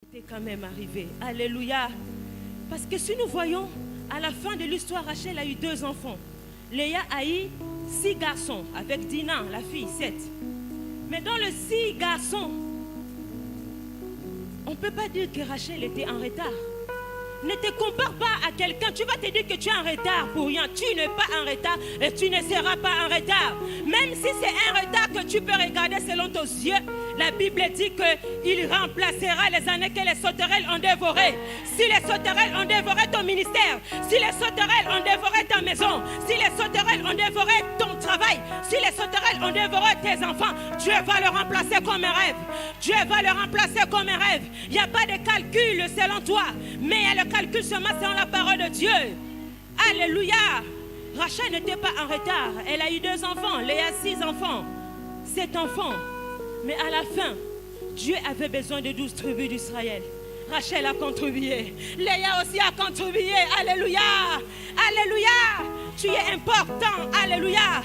C'était quand même arrivé. Alléluia. Parce que si nous voyons, à la fin de l'histoire, Rachel a eu 2 enfants. Léa a eu 6 garçons, avec Dina, la fille, 7. Mais dans les 6 garçons, on ne peut pas dire que Rachel était en retard. Ne te compare pas à quelqu'un. Tu vas te dire que tu es en retard pour rien. Tu n'es pas en retard et tu ne seras pas en retard. Même si c'est un retard que tu peux regarder selon tes yeux, la Bible dit qu'il remplacera les années que les sauterelles ont dévorées. Si les sauterelles ont dévoré ton ministère, si les sauterelles ont dévoré ta maison, si les sauterelles ont dévoré ton travail, si les sauterelles ont dévoré tes enfants, Dieu va le remplacer comme un rêve. Dieu va le remplacer comme un rêve. Il n'y a pas de calcul selon toi, mais il y a le calcul seulement selon la parole de Dieu. Alléluia. Rachel n'était pas en retard. Elle a eu 2 enfants. Léa 6 enfants. 7 enfants. Mais à la fin, Dieu avait besoin de 12 tribus d'Israël. Rachel a contribué. Léa aussi a contribué. Alléluia. Alléluia. Tu es important. Alléluia.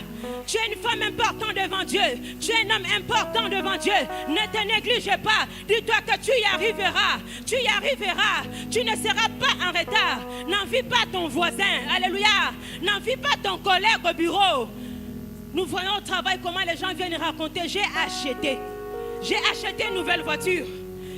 Tu es une femme importante devant Dieu. Tu es un homme important devant Dieu. Ne te néglige pas. Dis-toi que tu y arriveras. Tu y arriveras. Tu ne seras pas en retard. N'envie pas ton voisin. Alléluia. N'envie pas ton collègue au bureau. Nous voyons au travail comment les gens viennent raconter. J'ai acheté une nouvelle voiture.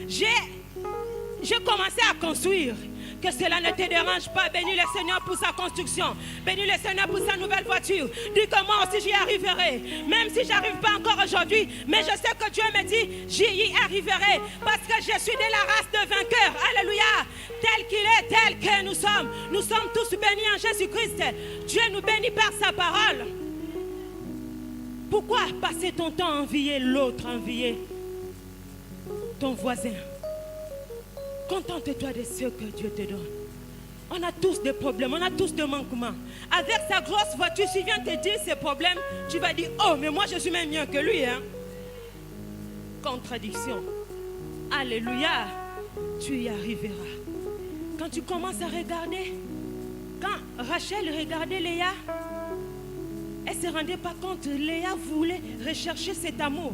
J'ai commencé à construire. Que cela ne te dérange pas. Bénis le Seigneur pour sa construction. Bénis le Seigneur pour sa nouvelle voiture. Dis que moi aussi j'y arriverai. Même si je n'arrive pas encore aujourd'hui. Mais je sais que Dieu me dit j'y arriverai. Parce que je suis de la race de vainqueurs. Alléluia. Tel qu'il est, tel que nous sommes. Nous sommes tous bénis en Jésus-Christ. Dieu nous bénit par sa parole. Pourquoi passer ton temps à envier l'autre, envier ton voisin? Contente-toi de ce que Dieu te donne. On a tous des problèmes, on a tous des manquements. Avec sa grosse voiture, si vient te dire ses problèmes, tu vas dire, oh, mais moi je suis même mieux que lui. Hein? Contradiction. Alléluia. Tu y arriveras. Quand tu commences à regarder, quand Rachel regardait Léa, elle ne se rendait pas compte. Léa voulait rechercher cet amour,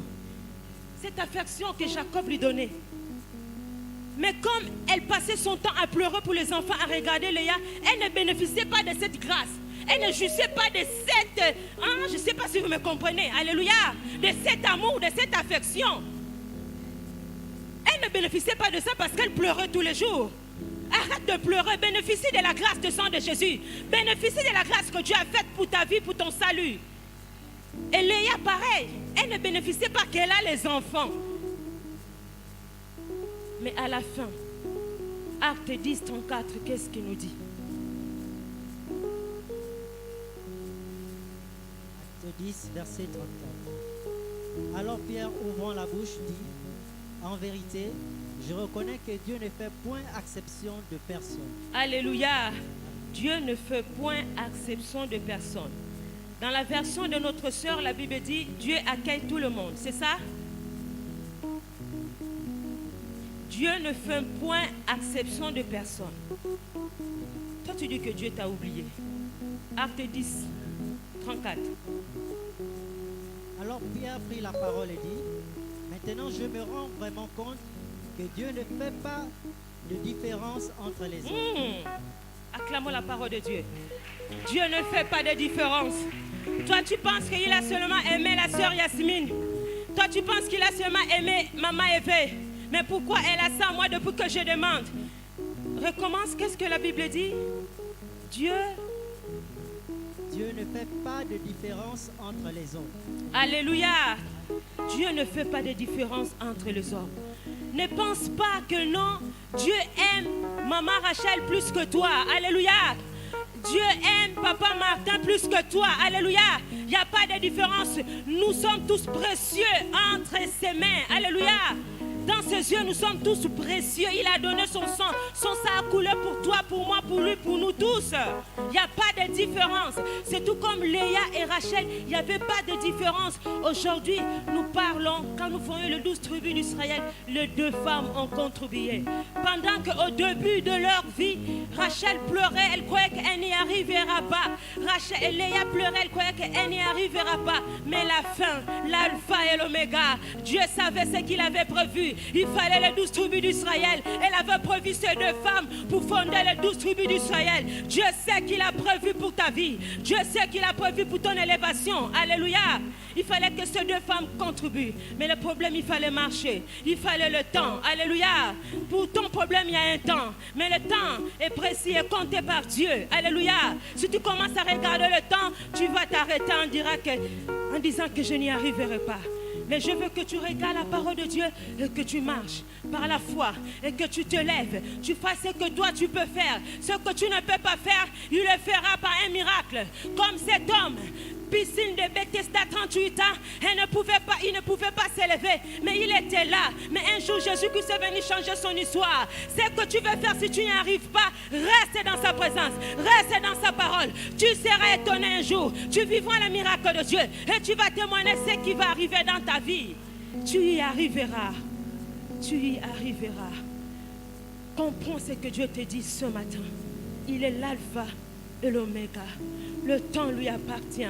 cette affection que Jacob lui donnait. Mais comme elle passait son temps à pleurer pour les enfants, à regarder Léa, elle ne bénéficiait pas de cette grâce. Elle ne jouissait pas de cette... je ne sais pas si vous me comprenez. Alléluia. De cet amour, de cette affection. Elle ne bénéficiait pas de ça parce qu'elle pleurait tous les jours. Arrête de pleurer. Bénéficie de la grâce de sang de Jésus. Bénéficie de la grâce que Dieu a faite pour ta vie, pour ton salut. Et Léa, pareil. Elle ne bénéficiait pas qu'elle a les enfants. Mais à la fin, Acte 10, 34, qu'est-ce qu'il nous dit? Acte 10, verset 34. Alors Pierre, ouvrant la bouche, dit, en vérité, je reconnais que Dieu ne fait point exception de personne. Alléluia. Dieu ne fait point exception de personne. Dans la version de notre sœur, la Bible dit, Dieu accueille tout le monde. C'est ça? Dieu ne fait point exception de personne. Toi, tu dis que Dieu t'a oublié. Acte 10, 34. Alors Pierre prit la parole et dit, maintenant je me rends vraiment compte que Dieu ne fait pas de différence entre les hommes. Acclamons la parole de Dieu. Dieu ne fait pas de différence. Toi, tu penses qu'il a seulement aimé la sœur Yasmine. Toi, tu penses qu'il a seulement aimé maman Eve. Mais pourquoi elle a ça, moi, depuis que je demande? Recommence, qu'est-ce que la Bible dit? Dieu ne fait pas de différence entre les hommes. Alléluia. Dieu ne fait pas de différence entre les hommes. Ne pense pas que non, Dieu aime maman Rachel plus que toi. Alléluia. Dieu aime papa Martin plus que toi. Alléluia. Il n'y a pas de différence. Nous sommes tous précieux entre ses mains. Alléluia. Dans ses yeux, nous sommes tous précieux. Il a donné son sang. Son sang a coulé pour toi, pour moi, pour lui, pour nous tous. Il n'y a pas de différence. C'est tout comme Léa et Rachel. Il n'y avait pas de différence. Aujourd'hui, nous parlons, quand nous voyons les 12 tribus d'Israël, les 2 femmes ont contribué. Pendant qu'au début de leur vie, Rachel pleurait, elle croyait qu'elle n'y arrivera pas. Rachel et Léa pleuraient, elle croyait qu'elle n'y arrivera pas. Mais la fin, l'alpha et l'oméga, Dieu savait ce qu'il avait prévu. Jésus, il fallait les 12 tribus d'Israël. Elle avait prévu ces 2 femmes pour fonder les 12 tribus d'Israël. Dieu sait qu'il a prévu pour ta vie. Dieu sait qu'il a prévu pour ton élévation. Alléluia. Il fallait que ces 2 femmes contribuent. Mais le problème, il fallait marcher. Il fallait le temps. Alléluia. Pour ton problème, il y a un temps. Mais le temps est précis et compté par Dieu. Alléluia. Si tu commences à regarder le temps, tu vas t'arrêter en disant que je n'y arriverai pas. Mais je veux que tu regardes la parole de Dieu et que tu marches par la foi et que tu te lèves. Tu fasses ce que toi tu peux faire. Ce que tu ne peux pas faire, il le fera par un miracle. Comme cet homme, piscine de Bethesda, 38 ans, il ne pouvait pas s'élever, mais il était là. Mais un jour, Jésus-Christ est venu changer son histoire. C'est que tu veux faire si tu n'y arrives pas, reste dans sa présence, reste dans sa parole. Tu seras étonné un jour, tu vivras le miracle de Dieu et tu vas témoigner ce qui va arriver dans ta vie. Tu y arriveras, tu y arriveras. Comprends ce que Dieu te dit ce matin. Il est l'alpha et l'oméga. Le temps lui appartient.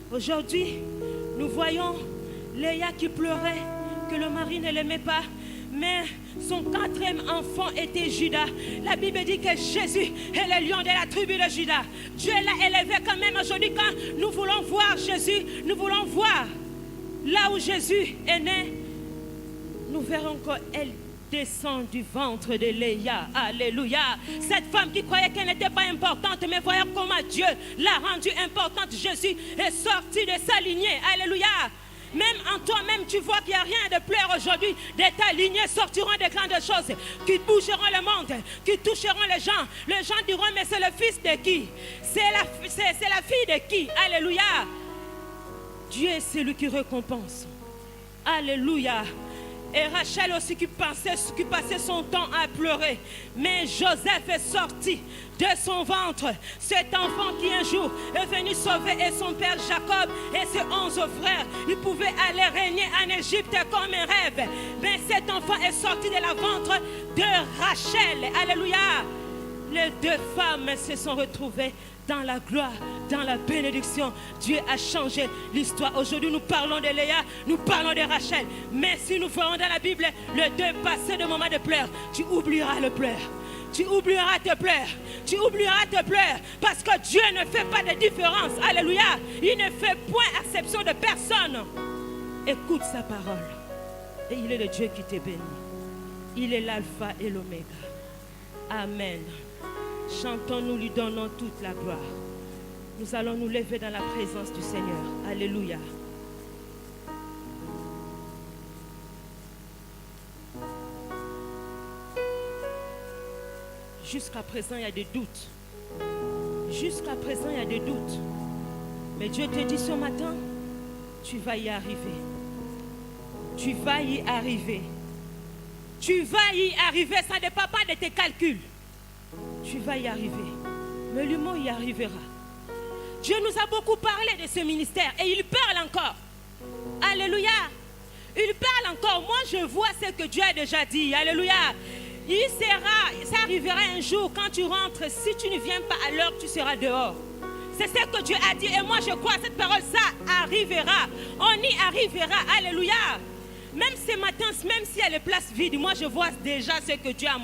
Aujourd'hui, nous voyons Léa qui pleurait, que le mari ne l'aimait pas, mais son 4e enfant était Judas. La Bible dit que Jésus est le lion de la tribu de Judas. Dieu l'a élevé quand même aujourd'hui. Quand nous voulons voir Jésus, nous voulons voir là où Jésus est né, nous verrons qu'elle descend du ventre de Léa. Alléluia. Cette femme qui croyait qu'elle n'était pas importante, mais voyons comment Dieu l'a rendue importante. Jésus est sorti de sa lignée. Alléluia. Même en toi-même, tu vois qu'il n'y a rien de pleur aujourd'hui. De ta lignée sortiront des grandes choses qui bougeront le monde, qui toucheront les gens. Les gens diront, mais c'est le fils de qui? C'est la fille de qui? Alléluia. Dieu est celui qui récompense. Alléluia. Et Rachel aussi qui passait son temps à pleurer. Mais Joseph est sorti de son ventre. Cet enfant qui un jour est venu sauver et son père Jacob et ses 11 frères. Il pouvait aller régner en Égypte comme un rêve. Mais cet enfant est sorti de la ventre de Rachel. Alléluia. Les 2 femmes se sont retrouvées dans la gloire, dans la bénédiction. Dieu a changé l'histoire. Aujourd'hui, nous parlons de Léa, nous parlons de Rachel. Mais si nous voyons dans la Bible les 2 passer de moments de pleurs, tu oublieras le pleur. Tu oublieras tes pleurs. Tu oublieras tes pleurs. Parce que Dieu ne fait pas de différence. Alléluia. Il ne fait point exception de personne. Écoute sa parole. Et il est le Dieu qui te bénit. Il est l'alpha et l'oméga. Amen. Chantons, nous lui donnons toute la gloire. Nous allons nous lever dans la présence du Seigneur. Alléluia. Jusqu'à présent, il y a des doutes. Jusqu'à présent, il y a des doutes. Mais Dieu te dit ce matin, tu vas y arriver. Tu vas y arriver. Tu vas y arriver. Ça ne dépend pas de tes calculs. Tu vas y arriver. Mais l'humain y arrivera. Dieu nous a beaucoup parlé de ce ministère et il parle encore. Alléluia. Il parle encore. Moi, je vois ce que Dieu a déjà dit. Alléluia. Ça arrivera un jour quand tu rentres. Si tu ne viens pas à l'heure, tu seras dehors. C'est ce que Dieu a dit. Et moi, je crois à cette parole. Ça arrivera. On y arrivera. Alléluia. Même ce matin, même s'il y a les places vides, moi, je vois déjà ce que Dieu a